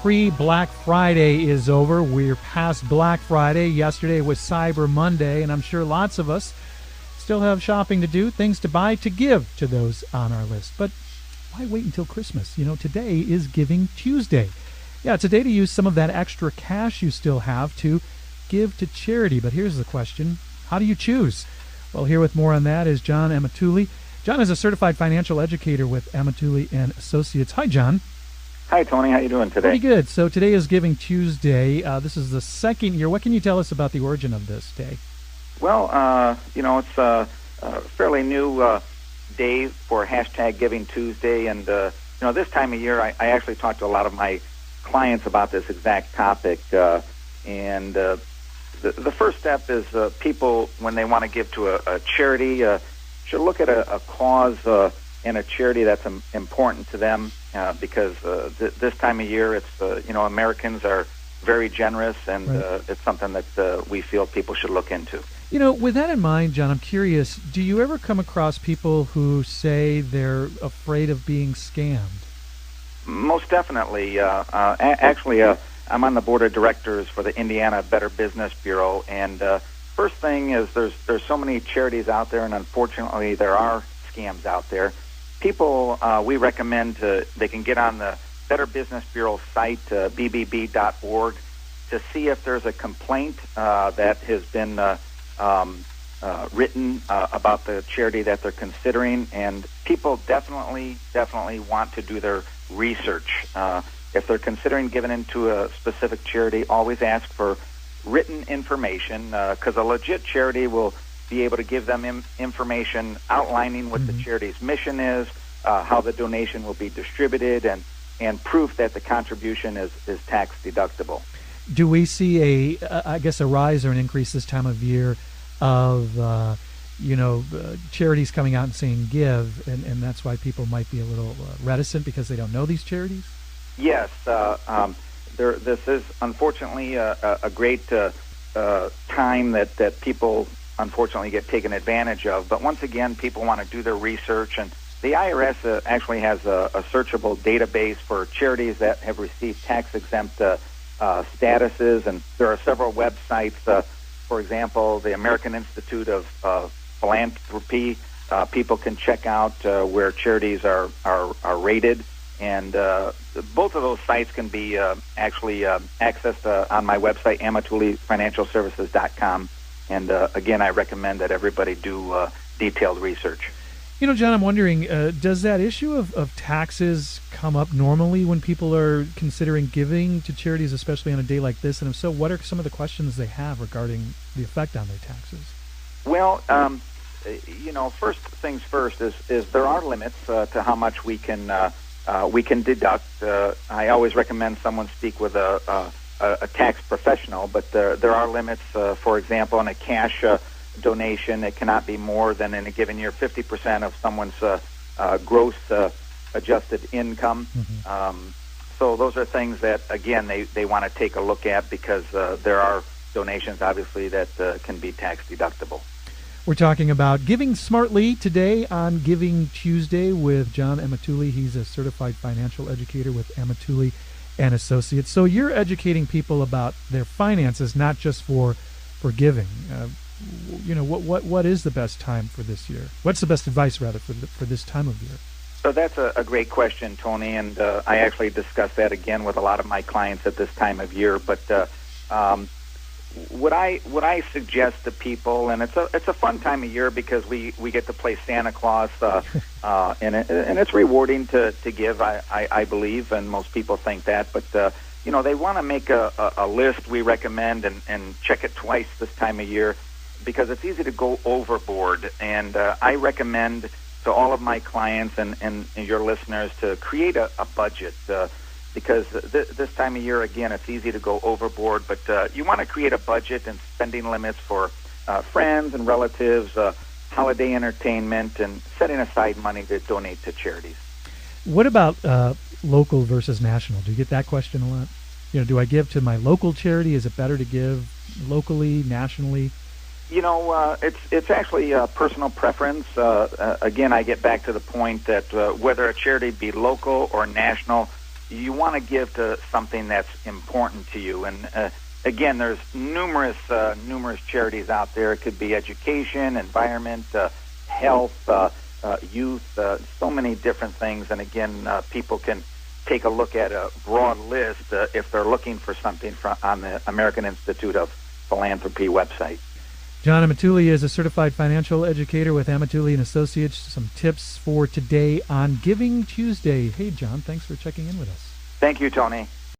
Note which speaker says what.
Speaker 1: pre-Black Friday is over. We're past Black Friday. Yesterday was Cyber Monday, and I'm sure lots of us still have shopping to do, things to buy, to give to those on our list. But why wait until Christmas? Today is Giving Tuesday. Yeah, it's a day to use some of that extra cash you still have to give to charity. But here's the question. How do you choose? Well, here with more on that is John Amatulli. John is a certified financial educator with Amatulli and Associates. Hi, John.
Speaker 2: Hi, Tony. How you doing today?
Speaker 1: Pretty good. So today is Giving Tuesday. This is the second year. What can you tell us about the origin of this day?
Speaker 2: Well, it's a fairly new day for hashtag Giving Tuesday. And, this time of year, I actually talk to a lot of my clients about this exact topic. The first step is people, when they want to give to a charity, should look at a cause and a charity that's important to them because this time of year, it's Americans are very generous, and
Speaker 1: right.
Speaker 2: It's something that we feel people should look into.
Speaker 1: With that in mind, John, I'm curious, do you ever come across people who say they're afraid of being scammed?
Speaker 2: Most definitely. Actually, I'm on the board of directors for the Indiana Better Business Bureau, and first thing is there's so many charities out there, and unfortunately there are scams out there. People, we recommend they can get on the Better Business Bureau site, bbb.org, to see if there's a complaint that has been written about the charity that they're considering. And people definitely want to do their research. If they're considering giving into a specific charity, always ask for written information, because a legit charity will be able to give them information outlining what
Speaker 1: mm-hmm.
Speaker 2: the charity's mission is, how the donation will be distributed, and proof that the contribution is tax deductible.
Speaker 1: Do we see a rise or an increase this time of year of charities coming out and saying give, and that's why people might be a little reticent because they don't know these charities? Yes,
Speaker 2: this is unfortunately a great time that people unfortunately get taken advantage of. But once again, people want to do their research, and the IRS actually has a searchable database for charities that have received tax-exempt statuses, and there are several websites. For example, the American Institute of Philanthropy. People can check out where charities are rated, and both of those sites can be actually accessed on my website, AmatulliFinancialServices.com. And again, I recommend that everybody do detailed research.
Speaker 1: John, I'm wondering, does that issue of taxes come up normally when people are considering giving to charities, especially on a day like this? And if so, what are some of the questions they have regarding the effect on their taxes?
Speaker 2: Well, first things first is there are limits to how much we can deduct. I always recommend someone speak with a tax professional, but there are limits. For example, on a cash donation, it cannot be more than in a given year 50% of someone's gross adjusted income.
Speaker 1: Mm-hmm.
Speaker 2: So those are things that, again, they want to take a look at because there are donations, obviously, that can be tax deductible.
Speaker 1: We're talking about giving smartly today on Giving Tuesday with John Amatulli. He's a certified financial educator with Amatulli and Associates. So you're educating people about their finances, not just for giving. What is the best time for this year? What's the best advice, rather, for this time of year?
Speaker 2: So that's a great question, Tony, and I actually discuss that again with a lot of my clients at this time of year. But what I suggest to people, and it's a fun time of year because we get to play Santa Claus, and it's rewarding to give, I believe, and most people think that. But they want to make a list. We recommend and check it twice this time of year, because it's easy to go overboard. And I recommend to all of my clients and your listeners to create a budget, because this time of year, again, it's easy to go overboard. But you want to create a budget and spending limits for friends and relatives, holiday entertainment, and setting aside money to donate to charities.
Speaker 1: What about local versus national? Do you get that question a lot? Do I give to my local charity? Is it better to give locally, nationally?
Speaker 2: It's actually personal preference. Again, I get back to the point that whether a charity be local or national, you want to give to something that's important to you. And again, there's numerous charities out there. It could be education, environment, health, youth, so many different things. And again, people can take a look at a broad list if they're looking for something on the American Institute of Philanthropy website.
Speaker 1: John Amatulli is a certified financial educator with Amatulli and Associates. Some tips for today on Giving Tuesday. Hey, John, thanks for checking in with us.
Speaker 2: Thank you, Tony.